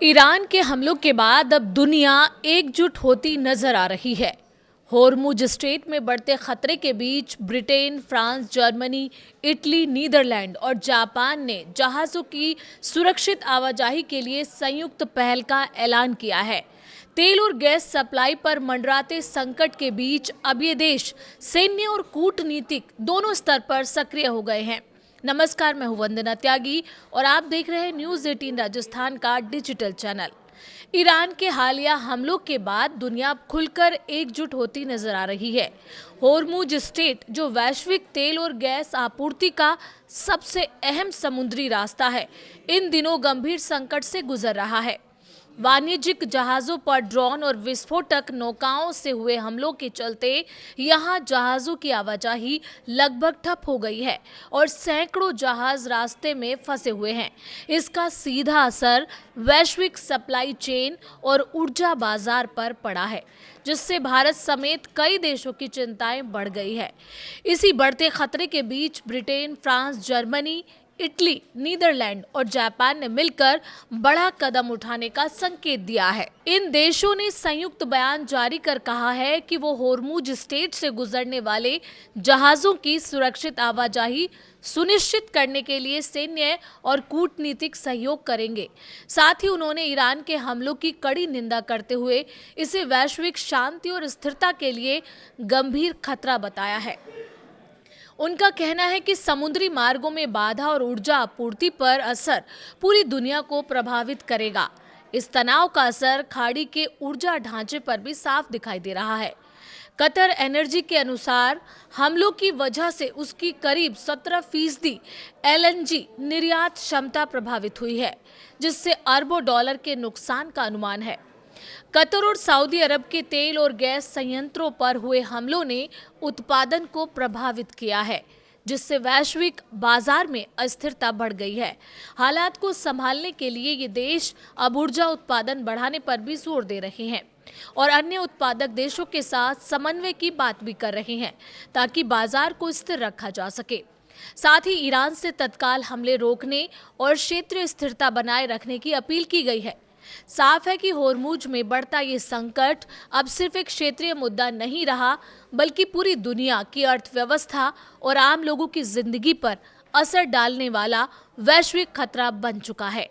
Iran के हमलों के बाद अब दुनिया एकजुट होती नजर आ रही है। होर्मुज स्ट्रेट में बढ़ते खतरे के बीच Britain, France, Germany, Italy, Netherlands और जापान ने जहाजों की सुरक्षित आवाजाही के लिए संयुक्त पहल का ऐलान किया है। तेल और गैस सप्लाई पर मंडराते संकट के बीच अब ये देश सैन्य और कूटनीतिक दोनों स्तर पर सक्रिय हो गए हैं। नमस्कार, मैं हूं वंदना त्यागी और आप देख रहे हैं न्यूज़ 18 राजस्थान का डिजिटल चैनल। ईरान के हालिया हमलों के बाद दुनिया खुलकर एकजुट होती नजर आ रही है। होर्मुज स्ट्रेट, जो वैश्विक तेल और गैस आपूर्ति का सबसे अहम समुद्री रास्ता है, इन दिनों गंभीर संकट से गुजर रहा है। वाणिज्यिक जहाजों पर ड्रोन और विस्फोटक नौकाओं से हुए हमलों के चलते यहां जहाजों की आवाजाही लगभग ठप हो गई है और सैकड़ों जहाज रास्ते में फंसे हुए हैं। इसका सीधा असर वैश्विक सप्लाई चेन और ऊर्जा बाजार पर पड़ा है, जिससे भारत समेत कई देशों की चिंताएं बढ़ गई है। इसी बढ़ते खतरे के बीच Britain, France, Germany, Italy, Netherlands और जापान ने मिलकर बड़ा कदम उठाने का संकेत दिया है। इन देशों ने संयुक्त बयान जारी कर कहा है कि वो होर्मुज स्ट्रेट से गुजरने वाले जहाजों की सुरक्षित आवाजाही सुनिश्चित करने के लिए सैन्य और कूटनीतिक सहयोग करेंगे। साथ ही उन्होंने ईरान के हमलों की कड़ी निंदा करते हुए इसे वैश्विक शांति और स्थिरता के लिए गंभीर खतरा बताया है। उनका कहना है कि समुद्री मार्गों में बाधा और ऊर्जा आपूर्ति पर असर पूरी दुनिया को प्रभावित करेगा। इस तनाव का असर खाड़ी के ऊर्जा ढांचे पर भी साफ दिखाई दे रहा है। कतर एनर्जी के अनुसार हमलों की वजह से उसकी करीब 17% एलएनजी निर्यात क्षमता प्रभावित हुई है, जिससे अरबों डॉलर के नुकसान का अनुमान है। कतर और सऊदी अरब के तेल और गैस संयंत्रों पर हुए हमलों ने उत्पादन को प्रभावित किया है, जिससे वैश्विक बाजार में अस्थिरता बढ़ गई है। हालात को संभालने के लिए ये देश अब ऊर्जा उत्पादन बढ़ाने पर भी जोर दे रहे हैं और अन्य उत्पादक देशों के साथ समन्वय की बात भी कर रहे हैं, ताकि बाजार को स्थिर रखा जा सके। साथ ही ईरान से तत्काल हमले रोकने और क्षेत्रीय स्थिरता बनाए रखने की अपील की गई है। साफ है कि होर्मुज में बढ़ता ये संकट अब सिर्फ एक क्षेत्रीय मुद्दा नहीं रहा, बल्कि पूरी दुनिया की अर्थव्यवस्था और आम लोगों की जिंदगी पर असर डालने वाला वैश्विक खतरा बन चुका है।